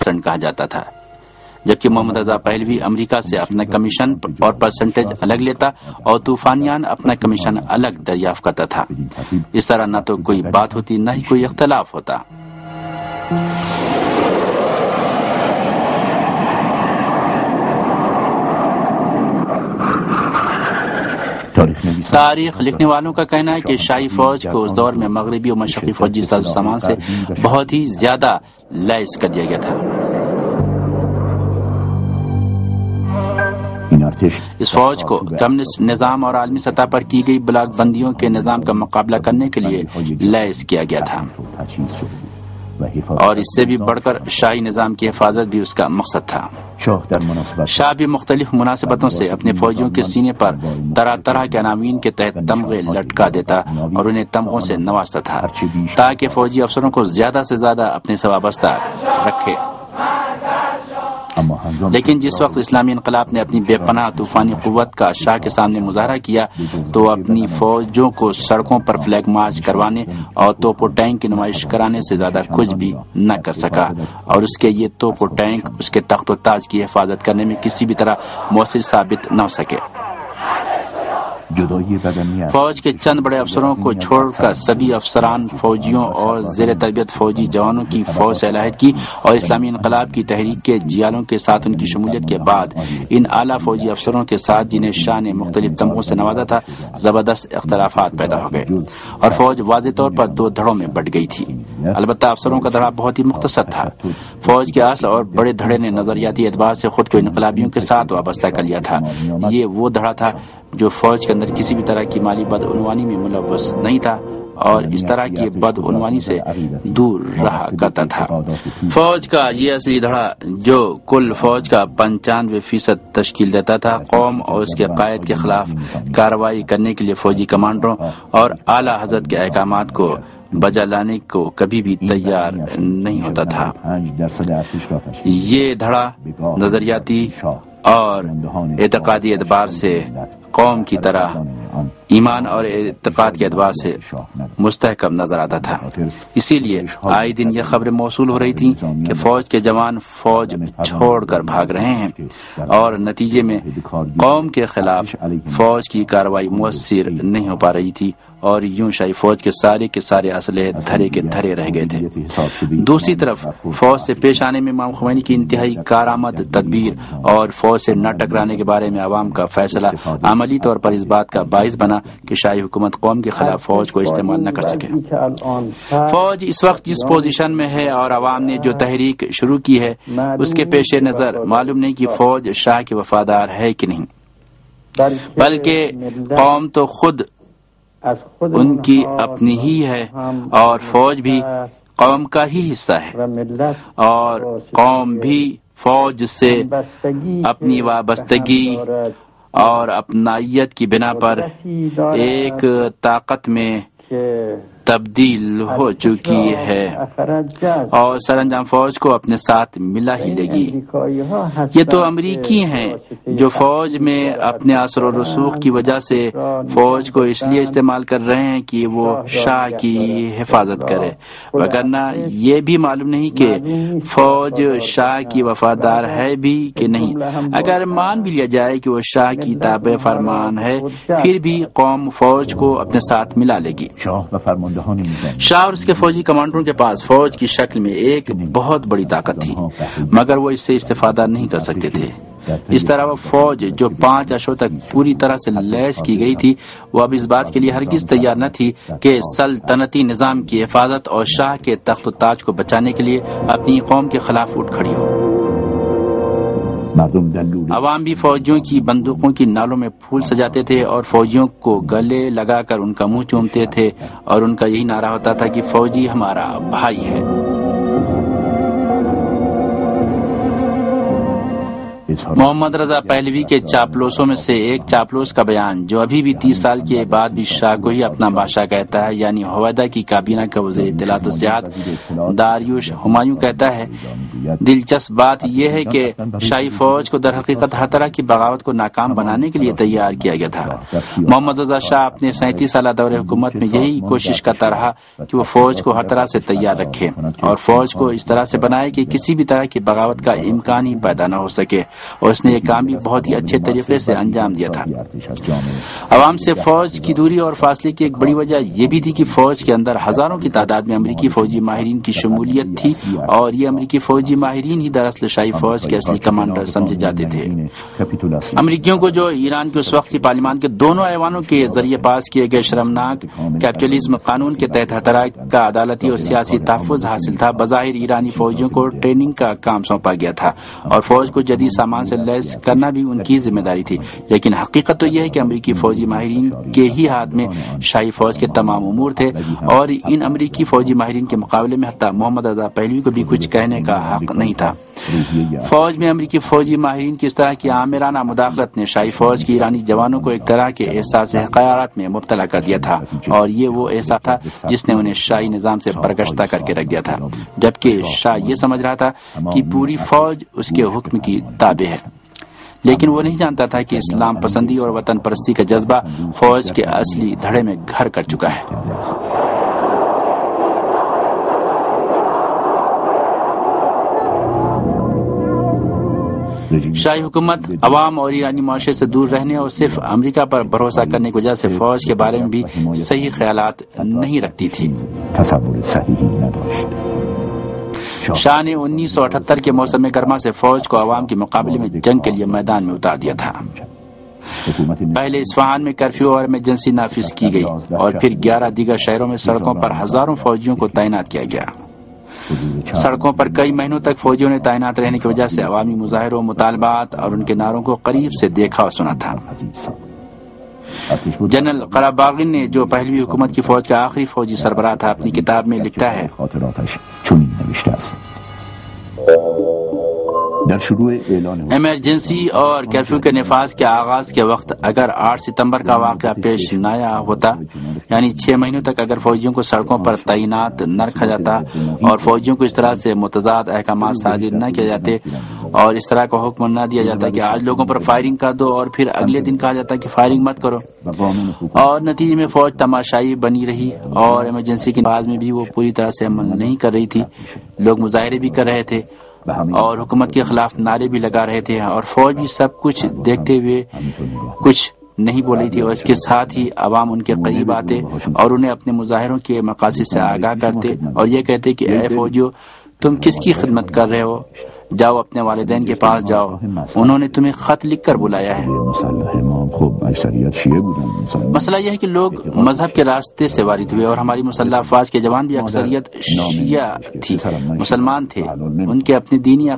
10% کہا جاتا تھا، جبکہ محمد رضا پہلوی امریکہ سے اپنا کمیشن اور پرسنٹیج الگ لیتا اور طوفانیان اپنا کمیشن الگ دریافت کرتا تھا۔ اس طرح نہ تو کوئی بات ہوتی نہ ہی کوئی اختلاف ہوتا۔ تاریخ لکھنے والوں کا کہنا ہے کہ شاہی فوج کو اس دور میں مغربی اور مشرقی فوجی سازوسامان سے بہت ہی زیادہ لیس کر دیا گیا تھا۔ اس فوج کو کمیونسٹ نظام اور عالمی سطح پر کی گئی بلاک بندیوں کے نظام کا مقابلہ کرنے کے لیے لیس کیا گیا تھا، اور اس سے بھی بڑھ کر شاہی نظام کی حفاظت بھی اس کا مقصد تھا۔ شاہ بھی مختلف مناسبتوں سے اپنے فوجیوں کے سینے پر طرح طرح کے عناوین کے تحت تمغے لٹکا دیتا اور انہیں تمغوں سے نوازتا تھا تاکہ فوجی افسروں کو زیادہ سے زیادہ اپنے سے وابستہ رکھے۔ لیکن جس وقت اسلامی انقلاب نے اپنی بے پناہ طوفانی قوت کا شاہ کے سامنے مظاہرہ کیا تو اپنی فوجوں کو سڑکوں پر فلیگ مارچ کروانے اور توپ و ٹینک کی نمائش کرانے سے زیادہ کچھ بھی نہ کر سکا، اور اس کے یہ توپ و ٹینک اس کے تخت و تاج کی حفاظت کرنے میں کسی بھی طرح مؤثر ثابت نہ ہو سکے۔ فوج کے چند بڑے افسروں کو چھوڑ کر سبھی افسران فوجیوں اور زیر تربیت فوجی جوانوں کی فوج سے علیحد کی، اور اسلامی انقلاب کی تحریک کے جیالوں کے ساتھ ان کی شمولیت کے بعد ان اعلیٰ فوجی افسروں کے ساتھ جنہیں شاہ نے مختلف تمغوں سے نوازا تھا زبردست اختلافات پیدا ہو گئے اور فوج واضح طور پر دو دھڑوں میں بٹ گئی تھی۔ البتہ افسروں کا دھڑا بہت ہی مختصر تھا۔ فوج کے اصل اور بڑے دھڑے نے نظریاتی اعتبار سے خود کو انقلابیوں کے ساتھ وابستہ کر لیا تھا۔ یہ وہ دھڑا تھا جو فوج کے اندر کسی بھی طرح کی مالی بدعنوانی میں ملوث نہیں تھا اور اس طرح کی بدعنوانی سے دور رہا کرتا تھا۔ فوج کا یہ اصلی دھڑا جو کل فوج کا 95% تشکیل دیتا تھا، قوم اور اس کے قائد کے خلاف کارروائی کرنے کے لیے فوجی کمانڈروں اور اعلیٰ حضرت کے احکامات کو بجا لانے کو کبھی بھی تیار نہیں ہوتا تھا۔ یہ دھڑا نظریاتی اور اعتقادی اعتبار سے قوم کی طرح ایمان اور اعتقاد کے اعتبار سے مستحکم نظر آتا تھا۔ اسی لیے آئے دن یہ خبریں موصول ہو رہی تھیں کہ فوج کے جوان فوج چھوڑ کر بھاگ رہے ہیں، اور نتیجے میں قوم کے خلاف فوج کی کارروائی مؤثر نہیں ہو پا رہی تھی، اور یوں شاہی فوج کے سارے اسلحے دھرے کے دھرے رہ گئے تھے۔ دوسری طرف فوج سے پیش آنے میں امام خمینی کی انتہائی کارآمد تدبیر اور فوج سے نہ ٹکرانے کے بارے میں عوام کا فیصلہ عملی طور پر اس بات کا باعث بنا کہ شاہی حکومت قوم کے خلاف فوج کو استعمال نہ کر سکے۔ فوج اس وقت جس پوزیشن میں ہے اور عوام نے جو تحریک شروع کی ہے اس کے پیش نظر معلوم نہیں کہ فوج شاہ کے وفادار ہے کہ نہیں، بلکہ قوم تو خود ان کی اپنی ہی ہے، اور فوج بھی قوم کا ہی حصہ ہے، اور قوم بھی فوج سے اپنی وابستگی اور اپنائیت کی بنا پر ایک طاقت میں تبدیل ہو چکی ہے، اور سر انجام فوج کو اپنے ساتھ ملا ہی لے گی۔ یہ تو امریکی ہیں جو فوج میں اپنے اثر و رسوخ کی وجہ سے فوج کو اس لیے استعمال کر رہے ہیں کہ وہ شاہ کی حفاظت کرے، وگرنہ یہ بھی معلوم نہیں کہ فوج شاہ کی وفادار ہے بھی کہ نہیں۔ اگر مان بھی لیا جائے کہ وہ شاہ کی تابع فرمان ہے، پھر بھی قوم فوج کو اپنے ساتھ ملا لے گی۔ شاہ اور اس کے فوجی کمانڈروں کے پاس فوج کی شکل میں ایک بہت بڑی طاقت تھی، مگر وہ اس سے استفادہ نہیں کر سکتے تھے۔ اس طرح وہ فوج جو 5 اشوں تک پوری طرح سے لیس کی گئی تھی، وہ اب اس بات کے لیے ہرگز تیار نہ تھی کہ سلطنتی نظام کی حفاظت اور شاہ کے تخت و تاج کو بچانے کے لیے اپنی قوم کے خلاف اٹھ کھڑی ہو۔ عوام بھی فوجیوں کی بندوقوں کی نالوں میں پھول سجاتے تھے اور فوجیوں کو گلے لگا کر ان کا منہ چومتے تھے، اور ان کا یہی نعرہ ہوتا تھا کہ فوجی ہمارا بھائی ہے۔ محمد رضا پہلوی کے چاپلوسوں میں سے ایک چاپلوس کا بیان، جو ابھی بھی 30 سال کے بعد بھی شاہ کو ہی اپنا بادشاہ کہتا ہے، یعنی ہویدا کی کابینہ کا وزیر اطلاعات و سیاحت داریوش ہمایوں کہتا ہے، دلچسپ بات یہ ہے کہ شاہی فوج کو در حقیقت ہر طرح کی بغاوت کو ناکام بنانے کے لیے تیار کیا گیا تھا۔ محمد رضا شاہ اپنے 37 سالہ دور حکومت میں یہی کوشش کرتا رہا کہ وہ فوج کو ہر طرح سے تیار رکھے اور فوج کو اس طرح سے بنائے کہ کسی بھی طرح کی بغاوت کا امکان ہی پیدا نہ ہو سکے، اور اس نے یہ کام بھی بہت ہی اچھے طریقے سے انجام دیا تھا۔ عوام سے فوج کی دوری اور فاصلے کی ایک بڑی وجہ یہ بھی تھی کہ فوج کے اندر ہزاروں کی تعداد میں امریکی فوجی ماہرین کی شمولیت تھی، اور یہ امریکی فوجی ماہرین ہی دراصل شاہی فوج کے اصلی کمانڈر سمجھے جاتے تھے۔ امریکیوں کو جو ایران کے اس وقت کی پارلیمان کے دونوں ایوانوں کے ذریعے پاس کیے گئے شرمناک کیپٹلزم قانون کے تحت ہر طرح کا عدالتی اور سیاسی تحفظ حاصل تھا، بظاہر ایرانی فوجیوں کو ٹریننگ کا کام سونپا گیا تھا اور فوج کو جدید سامان سے لیس کرنا بھی ان کی ذمہ داری تھی، لیکن حقیقت تو یہ ہے کہ امریکی فوجی ماہرین کے ہی ہاتھ میں شاہی فوج کے تمام امور تھے، اور ان امریکی فوجی ماہرین کے مقابلے میں حتی محمد رضا پہلوی کو بھی کچھ کہنے کا حق نہیں تھا۔ فوج میں امریکی فوجی ماہرین کی اس طرح کی آمرانہ مداخلت نے شاہی فوج کے ایرانی جوانوں کو ایک طرح کے احساس حقارت میں مبتلا کر دیا تھا، اور یہ وہ احساس تھا جس نے انہیں شاہی نظام سے برگشتہ کر کے رکھ دیا تھا، جبکہ شاہ یہ سمجھ رہا تھا کہ پوری فوج اس کے حکم کی تابع ہے، لیکن وہ نہیں جانتا تھا کہ اسلام پسندی اور وطن پرستی کا جذبہ فوج کے اصلی دھڑے میں گھر کر چکا ہے۔ شاہی حکومت عوام اور ایرانی معاشرے سے دور رہنے اور صرف امریکہ پر بھروسہ کرنے کی وجہ سے فوج کے بارے میں بھی صحیح خیالات نہیں رکھتی تھی۔ شاہ نے 1978 کے موسم گرما سے فوج کو عوام کے مقابلے میں جنگ کے لیے میدان میں اتار دیا تھا۔ پہلے اصفہان میں کرفیو اور ایمرجنسی نافذ کی گئی، اور پھر 11 دیگر شہروں میں سڑکوں پر ہزاروں فوجیوں کو تعینات کیا گیا۔ سڑکوں پر کئی مہینوں تک فوجیوں نے تعینات رہنے کی وجہ سے عوامی مظاہروں، مطالبات اور ان کے نعروں کو قریب سے دیکھا اور سنا تھا۔ جنرل قراباغی نے، جو پہلوی حکومت کی فوج کا آخری فوجی سربراہ تھا، اپنی کتاب میں لکھتا ہے، ایمرجنسی اور کرفیو کے نفاذ کے آغاز کے وقت اگر 8 ستمبر کا واقعہ پیش نہ آیا ہوتا، یعنی 6 مہینوں تک اگر فوجیوں کو سڑکوں پر تعینات نہ رکھا جاتا اور فوجیوں کو اس طرح سے متضاد احکامات صادر نہ کیے جاتے اور اس طرح کا حکم نہ دیا جاتا کہ آج لوگوں پر فائرنگ کر دو اور پھر اگلے دن کہا جاتا کہ فائرنگ مت کرو، اور نتیجے میں فوج تماشائی بنی رہی اور ایمرجنسی کے نفاذ میں بھی وہ پوری طرح سے عمل نہیں کر رہی تھی، لوگ مظاہرے بھی کر رہے تھے اور حکومت کے خلاف نعرے بھی لگا رہے تھے، اور فوج بھی سب کچھ دیکھتے ہوئے کچھ نہیں بول رہی تھی، اور اس کے ساتھ ہی عوام ان کے قریب آتے اور انہیں اپنے مظاہروں کے مقاصد سے آگاہ کرتے اور یہ کہتے کہ اے فوجیو، تم کس کی خدمت کر رہے ہو؟ جاؤ اپنے والدین کے پاس جاؤ، انہوں نے تمہیں خط لکھ کر بلایا ہے۔ مسئلہ یہ ہے کہ لوگ مذہب کے راستے سے وارد ہوئے، اور ہماری مسلح افواج کے جوان بھی اکثریت شیعہ تھی، مسلمان تھے، ان کے اپنے دینی